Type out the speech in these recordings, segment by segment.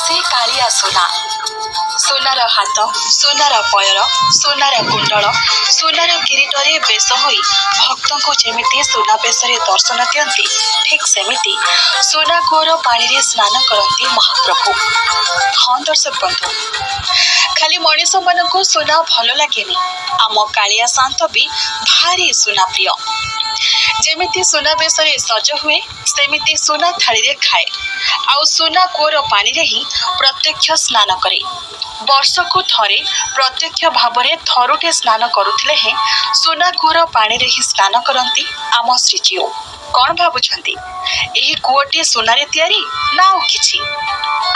से कालिया सुना सोनार हाथ सोनार पयर सोनार कुंडल सोनार किरीटरे बेश होई भक्त को जेमिति सुना बेशरे दर्शन दियंती ठीक सेमिति सोना कूर पानी रे स्नान करती महाप्रभु। हाँ दर्शक बंधु, खाली मनीष मान को सुना भल लगे आम कालिया शांत भी भारी सुना प्रिय। जेमिति सुना बेशरे सज हुए सेमिति सुना थाली रे खाए आउ सुना कूर पानी रे ही प्रत्यक्ष स्नान करे। वर्ष को थरे प्रत्यक्ष भाव में थरुटे स्नान करुथिले हैं सुना कूर पानी रे ही स्नान करती आम श्रीजीव। कौन भावुछंती एही कूओटी सुनारे तैयारी ना आउ किछि?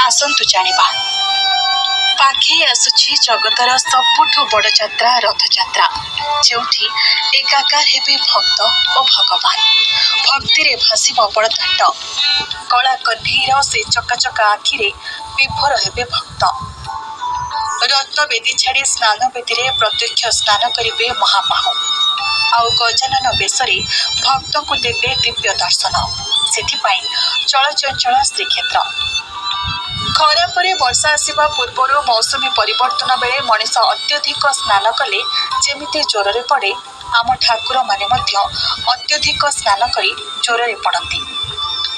आसंतु जानिबा। पाखे आसुछि जगतर सबुठु बड़ यात्रा रथयात्रा, जोठी एकाकार हेबे भक्त और भगवान। भक्ति रे भासिब बड़दाण्ड, कला कन्हैर से चकाचका आखिरे विभोर हेबे भक्त। रत्न बेदी छाड़ी स्नान बेदी रे प्रत्यक्ष स्नान करिबे महाबाहु आउ गजानन बेशरे भक्त को देवे दिव्य दर्शन। सेथिपाई चलचंचल श्रीक्षेत्र। खरा परे वर्षा आसिबा पूर्वर मौसमी परिवर्तन बेले मनीष अत्यधिक स्नान कले जेमिति ज्वर रे पड़े आम ठाकुर माने मध्य अत्यधिक स्नान करी ज्वर रे पड़ती।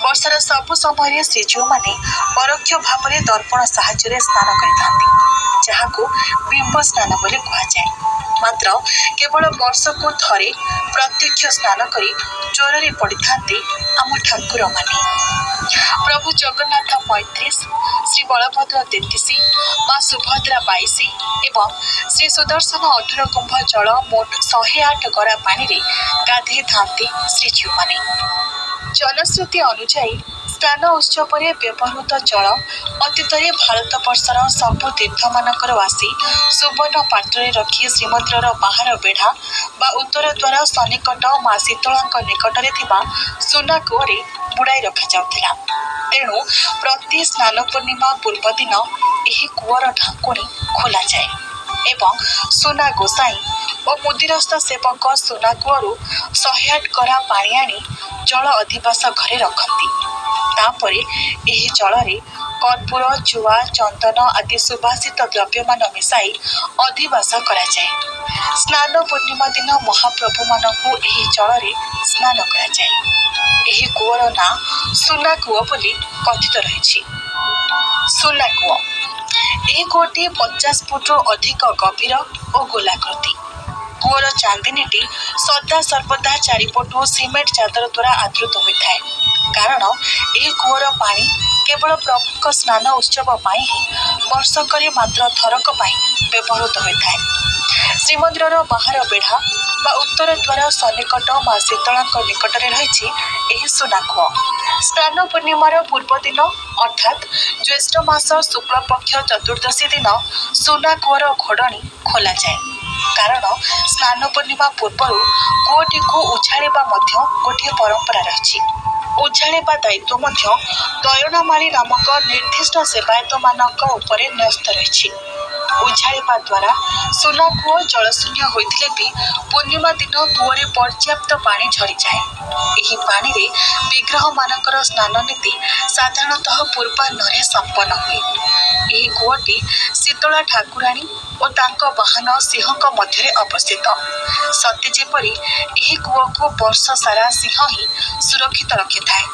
वर्षार सबु समय श्रीजीव माने परोक्ष भाव में दर्पण साहाय्य स्नान करिथांती, जहाको बिंब स्नान बोली कहा जाए। मात्र केवल वर्ष को थरे प्रत्यक्ष स्नान करी ज्वर रे पड़िथांती आम ठाकुर माने। प्रभु जगन्नाथ 35, श्री बलभद्र 33, माँ सुभद्रा 22 एवं श्री सुदर्शन 18 कुंभ जल मोट 108 गरा पानी रे गाधे थांती श्रीजीव माने। जनश्रुति अनुसायी स्नान उत्सव व्यवहृत जल अतीत भारत वर्षर सबु तीर्थ मानकर आसी सुवर्ण पात्र रखी श्रीमंदिर बाहर बेढ़ा बा उत्तर द्वार सन्निकट माँ शीतला निकटरे थिबा सुना कूरे बुड़ाई रखा जाउथिला। तेणु प्रति स्नान पूर्णिमा पूर्व दिन एही कूअर ढांकुणी खोला जाए एवं सुना गोसाई और मुदिरस्थ सेवक सुना कूअरु 108 गरा पानी आनी जल अधिवास घरे रखती। तापरे एही जल रे कर्पूर चुआ चंदन आदि सुभाषित द्रव्यमान मिसाई अधिवास करा जाए। स्नान पूर्णिमा दिन महाप्रभु मानकु एही जल रे स्नान करा जाए। एही कूअर ना सुना कूओ बोली कथित रहिछि। सुना कूओ एही कूओटी 50 फुट अधिक गभीर और गोलाकृति। कूअर चांदिनीटी सदा सर्वदा चारिपटु सिमेंट चादर द्वारा आवृत होता है, कारण यह कूअर पानी केवल प्रमुख स्नान उत्सव वर्षक मात्र थरक व्यवहृत होता है। श्रीमंदिर बाहर बेढ़ा बा उत्तर द्वार सन्निकट माँ शीतला निकटरे रही सुना कूओ। स्नान पूर्णिमार पूर्व दिन अर्थात ज्येष्ठ मास शुक्ल पक्ष चतुर्दशी दिन सुना कूअर घोड़णी खोला जाए, कारण स्नान पूर्णिमा पूर्व कूओटी को उछाड़ा गोटे परंपरा रही। उछाड़ा दायित्व दयनामाली नामक निर्दिष्ट सेवायत मानक उपरे न्यस्त रही। उछाड़ा द्वारा सुना कूओ जलशून्य होते भी पूर्णिमा दिन कूओरे पर्याप्त पानी झरी जाए। यही पानी रे विग्रह मानकर स्नान नीति साधारणतः पूर्वाह्न संपन्न हुए। यही कूओटी शीतला ठाकुराणी और तांको वाहन सिंह मध्य अवस्थित। सत्य जेपरी यही कूओ को वर्ष सारा सिंह ही सुरक्षित रखि थाए।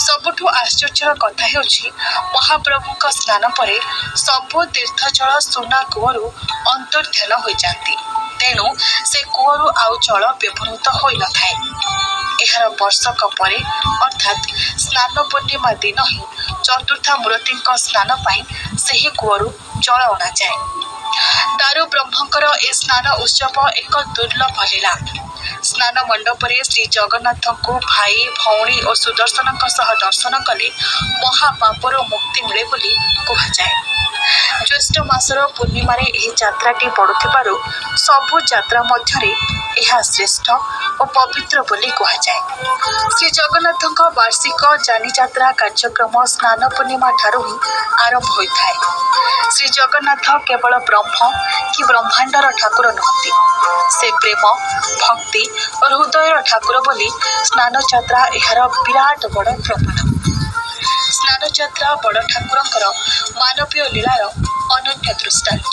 सबुठु आश्चर्यर कथा हेउछि महाप्रभु स्नान पर सबु तीर्थ जल सुना कूअरु अंतर्ध्यान हो जाती। तेणु से कूअरु आउ जल व्यवहृत हो न थाए। एहार वर्षक परे अर्थात स्नान पूर्णिमा दिन ही चतुर्था मूर्ति स्नान पाई सही कूअरु जल अणा जाए। दारु ब्रह्मकर ए स्नान उत्सव एक दुर्लभ लीला। स्नान मंडपरे श्री जगन्नाथ को भाई भौणी और सुदर्शन सह दर्शन कले महापापर मुक्ति मिले बोली कहा जाए। ज्येष्ठ मासर पूर्णिमा यात्राटी पड़ुथिबारु सबु यात्रा मध्यरे यह श्रेष्ठ और पवित्र बोली कहा जाए। श्री जगन्नाथ वार्षिक जानी यात्रा कार्यक्रम स्नान पूर्णिमा ठारू ही आरंभ होता है। श्री जगन्नाथ केवल ब्रह्म कि ब्रह्मांडर ठाकुर नुहति, से प्रेम भक्ति और हृदय ठाकुर बोली स्नान यात्रा यार विराट बड़ प्रमाण। स्नान ରଥଯାତ୍ରା ବଡ଼ ଠାକୁରଙ୍କର ମାନବୀୟ ଲୀଳାର ଅନନ୍ୟ ଦୃଷ୍ଟାନ୍ତ।